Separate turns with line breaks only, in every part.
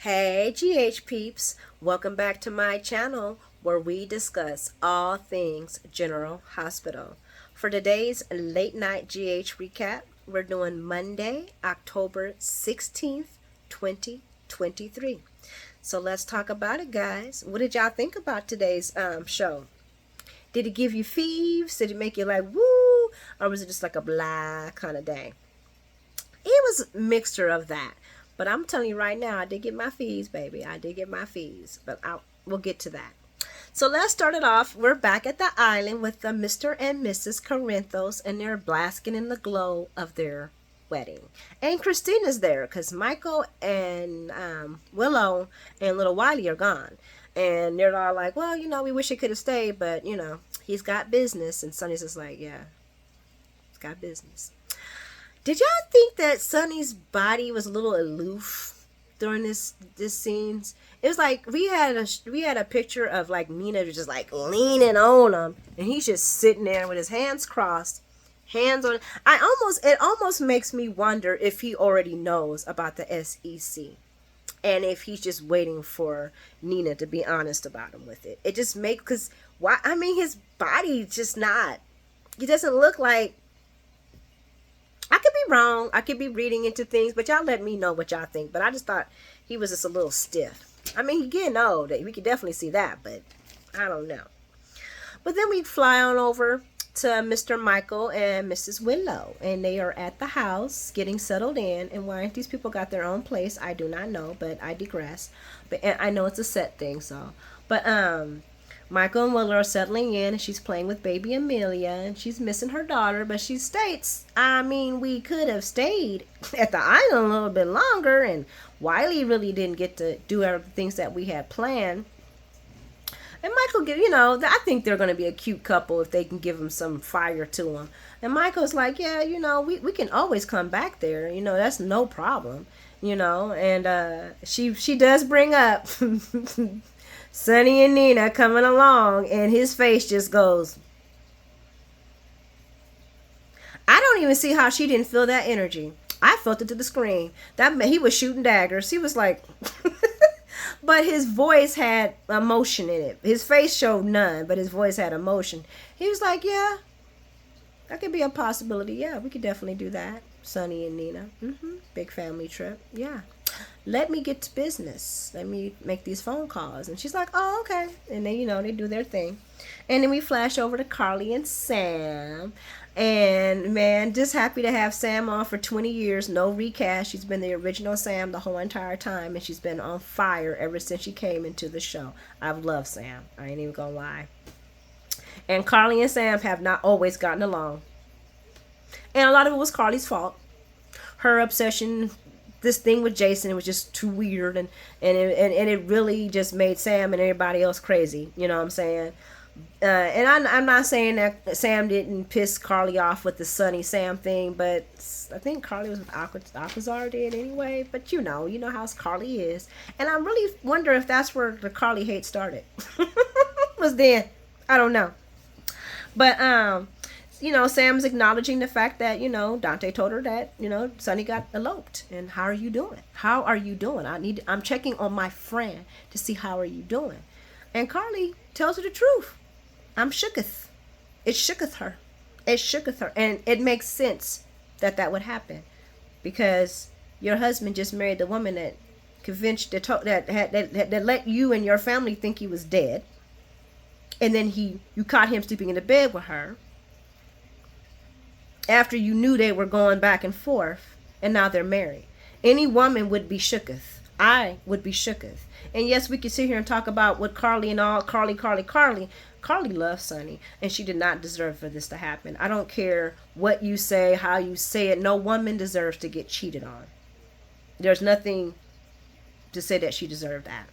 Hey GH peeps, welcome back to my channel where we discuss all things General Hospital. For today's late night GH recap, we're doing Monday, October 16th, 2023. So let's talk about it, guys. What did y'all think about today's show? Did it give you feves? Did it make you like woo? Or was it just like a blah kind of day? It was a mixture of that. But I'm telling you right now, I did get my fees, baby. I did get my fees. But we'll get to that. So let's start it off. We're back at the island with the Mr. and Mrs. Corinthos, and they're basking in the glow of their wedding. And Christina's there because Michael and Willow and little Wiley are gone. And they're all like, well, we wish he could have stayed, but, he's got business. And Sonny's just like, yeah, he's got business. Did y'all think that Sonny's body was a little aloof during this scenes? It was like we had a picture of like Nina just like leaning on him, and he's just sitting there with his hands crossed, hands on. It almost makes me wonder if he already knows about the SEC, and if he's just waiting for Nina to be honest about him with it. It just makes because why? I mean, his body just not. He doesn't look like. I could be wrong. I could be reading into things, but y'all let me know what y'all think. But I just thought he was just a little stiff. I mean, he's getting old. We could definitely see that, but I don't know. But then we fly on over to Mr. Michael and Mrs. Willow, and they are at the house getting settled in. And why these people got their own place, I do not know, but I digress. But I know it's a set thing, so. But Michael and Willow are settling in, and she's playing with baby Amelia, and she's missing her daughter, but she states, I mean, we could have stayed at the island a little bit longer, and Wiley really didn't get to do the things that we had planned. And Michael, I think they're going to be a cute couple if they can give him some fire to him. And Michael's like, yeah, we can always come back there. That's no problem. And she does bring up Sonny and Nina coming along, and his face just goes. I don't even see how she didn't feel that energy. I felt it to the screen. He was shooting daggers. He was like, but his voice had emotion in it. His face showed none, but his voice had emotion. He was like, yeah, that could be a possibility. Yeah, we could definitely do that. Sonny and Nina. Big family trip. Yeah. Let me get to business. Let me make these phone calls. And she's like, oh, okay. And then, they do their thing. And then we flash over to Carly and Sam. And, man, just happy to have Sam on for 20 years. No recast. She's been the original Sam the whole entire time. And she's been on fire ever since she came into the show. I've loved Sam. I ain't even gonna lie. And Carly and Sam have not always gotten along. And a lot of it was Carly's fault. Her obsession, this thing with Jason, it was just too weird, and it really just made Sam and everybody else crazy. You know what I'm saying? And I'm not saying that Sam didn't piss Carly off with the Sonny Sam thing, but I think Carly was with Aquazar did anyway. But you know how Carly is, and I really wonder if that's where the Carly hate started. Was then, I don't know, but Sam's acknowledging the fact that, Dante told her that, Sonny got eloped. And how are you doing? How are you doing? I'm checking on my friend to see how are you doing. And Carly tells her the truth. I'm shooketh. It shooketh her. It shooketh her. And it makes sense that would happen. Because your husband just married the woman that convinced, that let you and your family think he was dead. And then you caught him sleeping in the bed with her. After you knew they were going back and forth, and now they're married. Any woman would be shooketh. I would be shooketh. And yes, we could sit here and talk about what Carly and all, Carly. Carly loves Sonny, and she did not deserve for this to happen. I don't care what you say, how you say it. No woman deserves to get cheated on. There's nothing to say that she deserved that.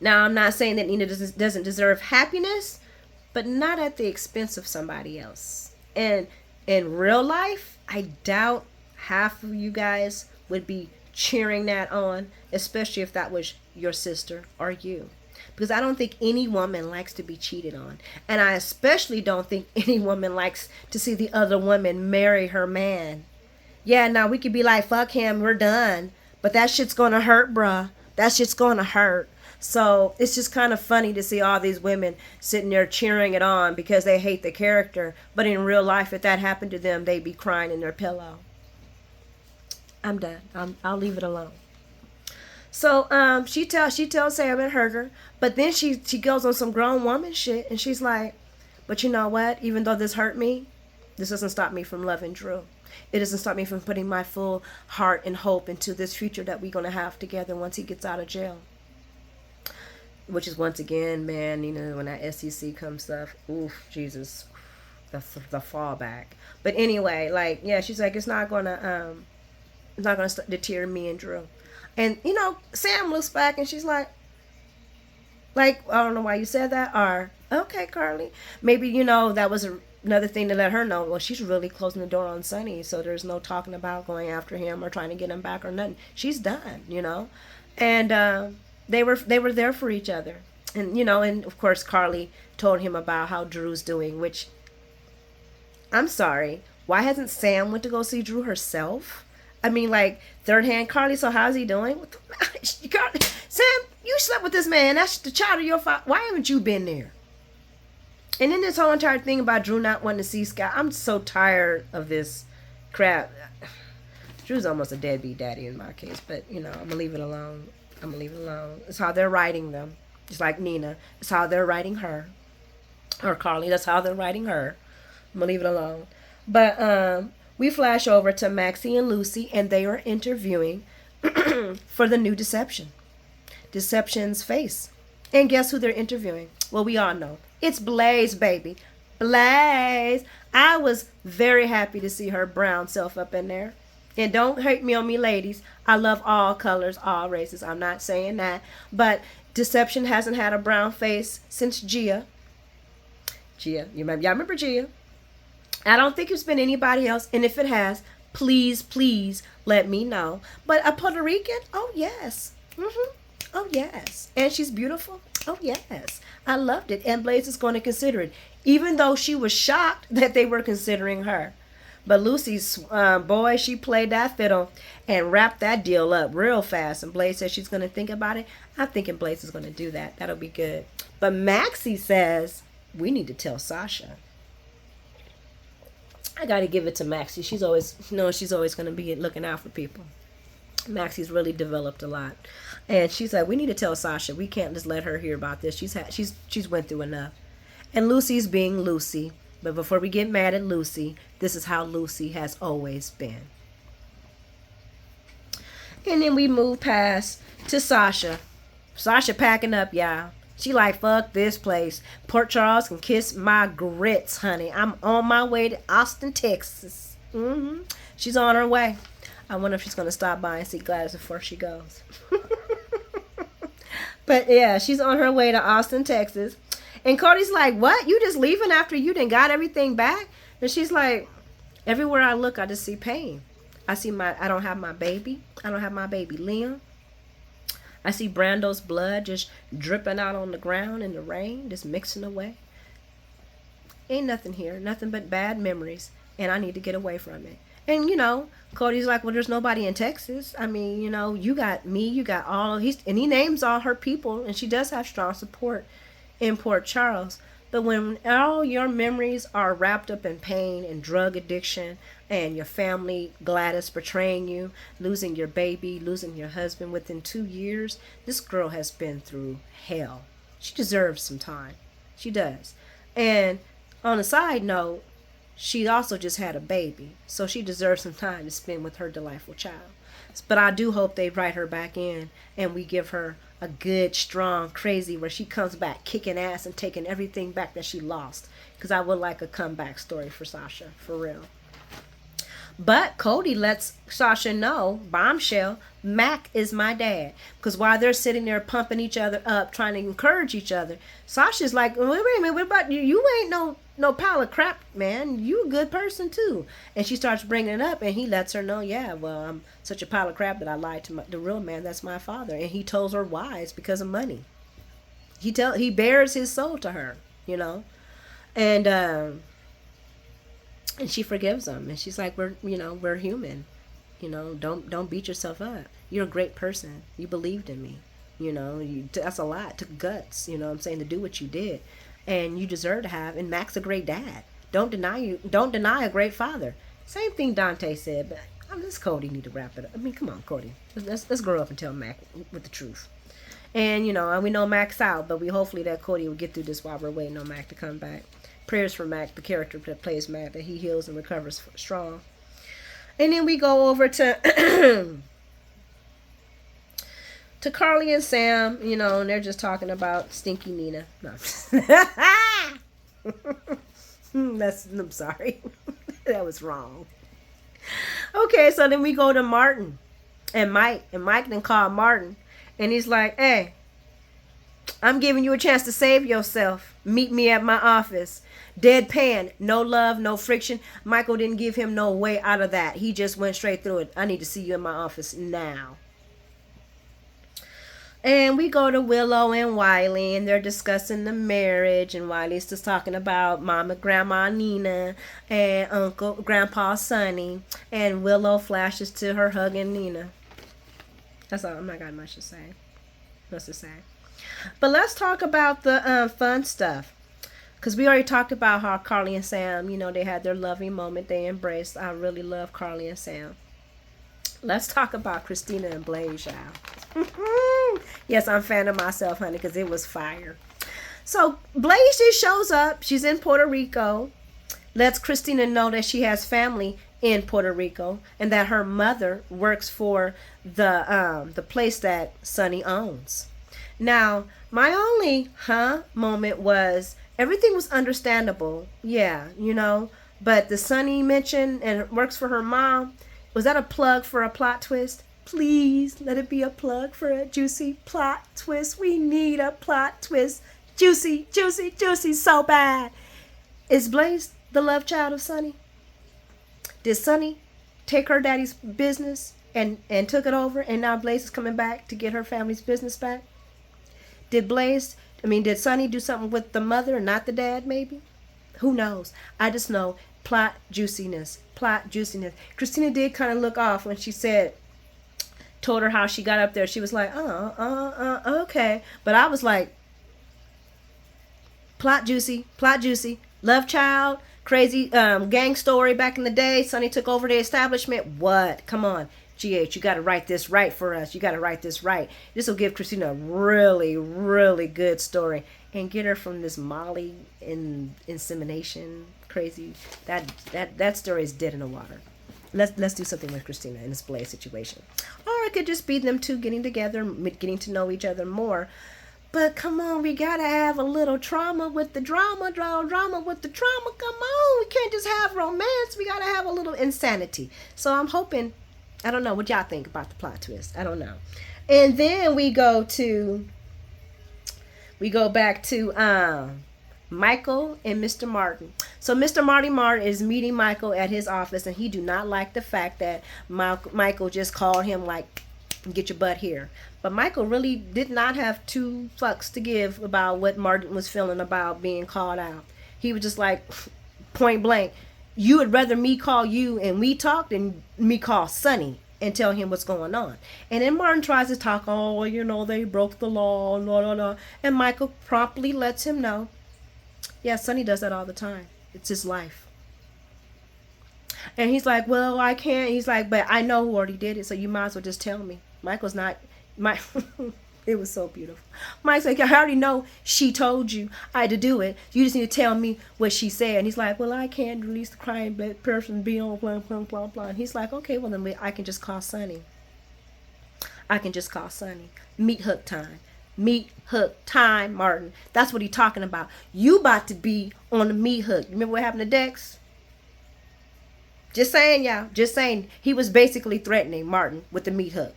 Now, I'm not saying that Nina doesn't deserve happiness, but not at the expense of somebody else. And in real life, I doubt half of you guys would be cheering that on, especially if that was your sister or you. Because I don't think any woman likes to be cheated on. And I especially don't think any woman likes to see the other woman marry her man. Yeah, now we could be like, fuck him, we're done. But that shit's gonna hurt, bruh. That shit's gonna hurt. So it's just kind of funny to see all these women sitting there cheering it on because they hate the character. But in real life, if that happened to them, they'd be crying in their pillow. I'm done. I'll leave it alone. So she tells Sam it hurt her, but then she goes on some grown woman shit, and she's like, but you know what? Even though this hurt me, this doesn't stop me from loving Drew. It doesn't stop me from putting my full heart and hope into this future that we're gonna have together once he gets out of jail. Which is once again, man, you know, when that SEC comes stuff, oof, Jesus, the fallback. But anyway, like, yeah, she's like, it's not gonna deter me and Drew. And you know, Sam looks back and she's like, I don't know why you said that. Or okay, Carly, maybe you know that was another thing to let her know. Well, she's really closing the door on Sonny, so there's no talking about going after him or trying to get him back or nothing. She's done, you know, and they were there for each other. And you know, and of course Carly told him about how Drew's doing. Which, I'm sorry, why hasn't Sam went to go see Drew herself? I mean, like, third hand Carly, so how's he doing? Sam, you slept with this man. That's the child of your father. Why haven't you been there? And then this whole entire thing about Drew not wanting to see Scott. I'm so tired of this crap. Drew's almost a deadbeat daddy in my case. But, you know, I'm going to leave it alone. It's how they're writing them. Just like Nina. It's how they're writing her. Or Carly. That's how they're writing her. I'm going to leave it alone. But, we flash over to Maxie and Lucy, and they are interviewing for the new Deception. Deception's face. And guess who they're interviewing? Well, we all know. It's Blaze, baby. Blaze. I was very happy to see her brown self up in there. And don't hate me on me, ladies. I love all colors, all races. I'm not saying that. But Deception hasn't had a brown face since Gia. Y'all remember Gia? I don't think it's been anybody else. And if it has, please let me know. But a Puerto Rican? Oh, yes. Oh, yes. And she's beautiful? Oh, yes. I loved it. And Blaze is going to consider it. Even though she was shocked that they were considering her. But Lucy's, boy, she played that fiddle and wrapped that deal up real fast. And Blaze says she's going to think about it. I'm thinking Blaze is going to do that. That'll be good. But Maxie says, we need to tell Sasha. I got to give it to Maxie. She's always going to be looking out for people. Maxie's really developed a lot. And she's like, we need to tell Sasha. We can't just let her hear about this. She's went through enough. And Lucy's being Lucy. But before we get mad at Lucy, this is how Lucy has always been. And then we move past to Sasha. Sasha packing up, y'all. She like, fuck this place. Port Charles can kiss my grits, honey. I'm on my way to Austin, Texas. She's on her way. I wonder if she's going to stop by and see Gladys before she goes. But yeah, she's on her way to Austin, Texas. And Cody's like, what? You just leaving after you done got everything back? And she's like, everywhere I look, I just see pain. I don't have my baby. I don't have my baby Liam. I see Brando's blood just dripping out on the ground in the rain, just mixing away. Ain't nothing here, nothing but bad memories, and I need to get away from it. And, you know, Cody's like, well, there's nobody in Texas. I mean, you know, you got me, you got and he names all her people, and she does have strong support in Port Charles. But when all your memories are wrapped up in pain and drug addiction and your family, Gladys, betraying you, losing your baby, losing your husband within 2 years, this girl has been through hell. She deserves some time. She does. And on a side note, she also just had a baby. So she deserves some time to spend with her delightful child. But I do hope they write her back in and we give her a good, strong, crazy where she comes back kicking ass and taking everything back that she lost. Because I would like a comeback story for Sasha, for real. But Cody lets Sasha know, bombshell, Mac is my dad. Because while they're sitting there pumping each other up, trying to encourage each other, Sasha's like, wait a minute, what about you? You ain't no pile of crap, man. You a good person too. And she starts bringing it up, and he lets her know, yeah, well, I'm such a pile of crap that I lied to the real man. That's my father. And he tells her why. It's because of money. He bears his soul to her, you know. And she forgives him, and she's like, we're human, you know, don't beat yourself up. You're a great person. You believed in me. That's a lot. It took guts, you know what I'm saying, to do what you did. And you deserve to have, and Mac's a great dad. Don't deny a great father. Same thing Dante said, but this Cody need to wrap it up. I mean, come on, Cody. Let's grow up and tell Mac with the truth. And, we know Mac's out, but we hopefully that Cody will get through this while we're waiting on Mac to come back. Prayers for Mac, the character that plays Mac, that he heals and recovers strong. And then we go over to to Carly and Sam, and they're just talking about stinky Nina. No. I'm sorry. That was wrong. Okay, so then we go to Martin and Mike. And Mike then called Martin. And he's like, hey, I'm giving you a chance to save yourself. Meet me at my office. Deadpan. No love, no friction. Michael didn't give him no way out of that. He just went straight through it. I need to see you in my office now. And we go to Willow and Wiley, and they're discussing the marriage, and Wiley's just talking about Mama, Grandma Nina, and Grandpa Sonny, and Willow flashes to her hugging Nina. That's all. I'm not got much to say. But let's talk about the fun stuff. Because we already talked about how Carly and Sam, they had their loving moment. They embraced. I really love Carly and Sam. Let's talk about Christina and Blaze, y'all. Yes, I'm a fan of myself, honey, because it was fire. So Blaze just shows up. She's in Puerto Rico. Lets Christina know that she has family in Puerto Rico and that her mother works for the place that Sonny owns. Now, my only moment was everything was understandable. Yeah, but the Sonny mentioned and works for her mom. Was that a plug for a plot twist? Please let it be a plug for a juicy plot twist. We need a plot twist. Juicy, juicy, juicy, so bad. Is Blaze the love child of Sonny? Did Sonny take her daddy's business and took it over, and now Blaze is coming back to get her family's business back? Did Sonny do something with the mother and not the dad, maybe? Who knows? I just know plot juiciness. Christina did kind of look off when she told her how she got up there. She was like, okay. But I was like, plot juicy, love child, crazy gang story back in the day. Sonny took over the establishment. What? Come on, GH, you got to write this right for us. You got to write this right. This will give Christina a really, really good story and get her from this Molly insemination crazy. That story is dead in the water. Let's do something with Christina in this Blaze situation. Or it could just be them two getting together, getting to know each other more. But come on, we gotta have a little drama with the drama with the trauma. Come on, we can't just have romance. We gotta have a little insanity. So I'm hoping, I don't know what y'all think about the plot twist. I don't know. And then we go back to Michael and Mr. Martin. So Mr. Martin is meeting Michael at his office, and he do not like the fact that Michael just called him like, get your butt here. But Michael really did not have two fucks to give about what Martin was feeling about being called out. He was just like, point blank, you would rather me call you and we talk than me call Sonny and tell him what's going on. And then Martin tries to talk, they broke the law, no. And Michael promptly lets him know, yeah, Sonny does that all the time. It's his life. And he's like, well, I can't. He's like, but I know who already did it, so you might as well just tell me. Michael's not, it was so beautiful. Mike's like, I already know she told you I had to do it. You just need to tell me what she said. And he's like, well, I can't release the crime person be on blah, blah, blah, blah. And he's like, okay, well, then I can just call Sonny. Meat hook time. Meat hook time, Martin. That's what he's talking about. You about to be on the meat hook. Remember what happened to Dex? Just saying, y'all. Just saying. He was basically threatening Martin with the meat hook.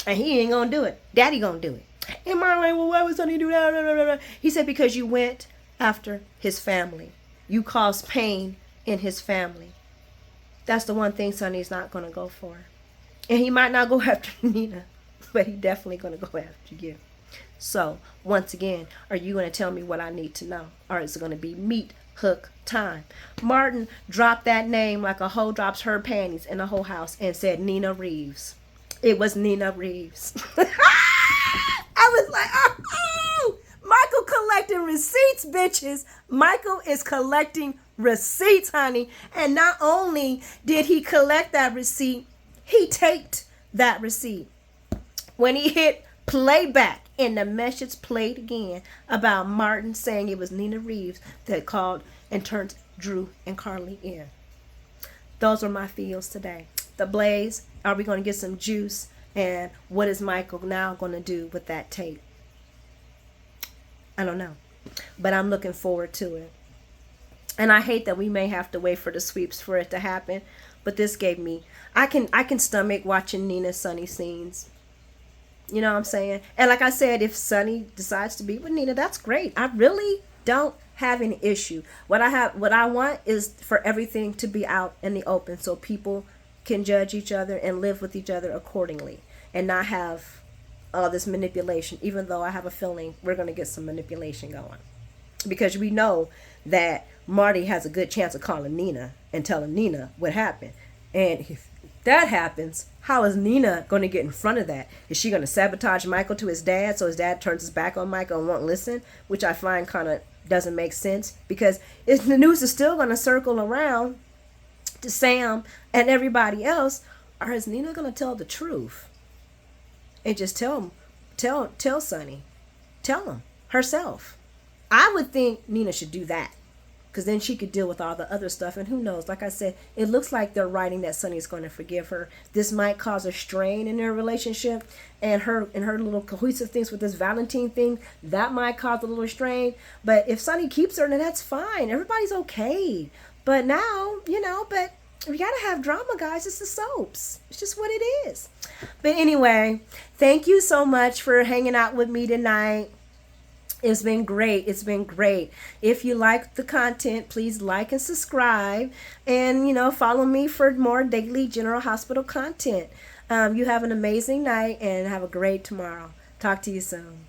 And he ain't gonna do it. Daddy gonna do it. And Martin like, well, why would Sonny do that? He said, because you went after his family. You caused pain in his family. That's the one thing Sonny's not gonna go for. And he might not go after Nina, but he definitely gonna go after you. So, once again, are you going to tell me what I need to know? Or is it going to be meat hook time? Martin dropped that name like a hoe drops her panties in the whole house and said Nina Reeves. It was Nina Reeves. I was like, oh, Michael collecting receipts, bitches. Michael is collecting receipts, honey. And not only did he collect that receipt, he taped that receipt. When he hit playback and the message played again about Martin saying it was Nina Reeves that called and turned Drew and Carly in. Those are my feels today. The Blaze, are we going to get some juice? And what is Michael now going to do with that tape? I don't know. But I'm looking forward to it. And I hate that we may have to wait for the sweeps for it to happen. But this gave me, I can stomach watching Nina Sonny scenes. You know what I'm saying? And like I said, if Sonny decides to be with Nina, that's great. I really don't have an issue. What I want is for everything to be out in the open so people can judge each other and live with each other accordingly and not have all this manipulation, even though I have a feeling we're going to get some manipulation going. Because we know that Marty has a good chance of calling Nina and telling Nina what happened. And if that happens, how is Nina going to get in front of that? Is she going to sabotage Michael to his dad so his dad turns his back on Michael and won't listen? Which I find kind of doesn't make sense, because the news is still going to circle around to Sam and everybody else. Or is Nina going to tell the truth and just tell Sonny, tell him herself? I would think Nina should do that, because then she could deal with all the other stuff. And who knows, like I said, it looks like they're writing that Sonny's going to forgive her. This might cause a strain in their relationship, and her little cohesive things with this Valentine thing, that might cause a little strain. But if Sonny keeps her, then that's fine. Everybody's okay. But now, but we got to have drama, guys. It's the soaps. It's just what it is. But anyway, thank you so much for hanging out with me tonight. It's been great. It's been great. If you like the content, please like and subscribe, and follow me for more daily General Hospital content. You have an amazing night and have a great tomorrow. Talk to you soon.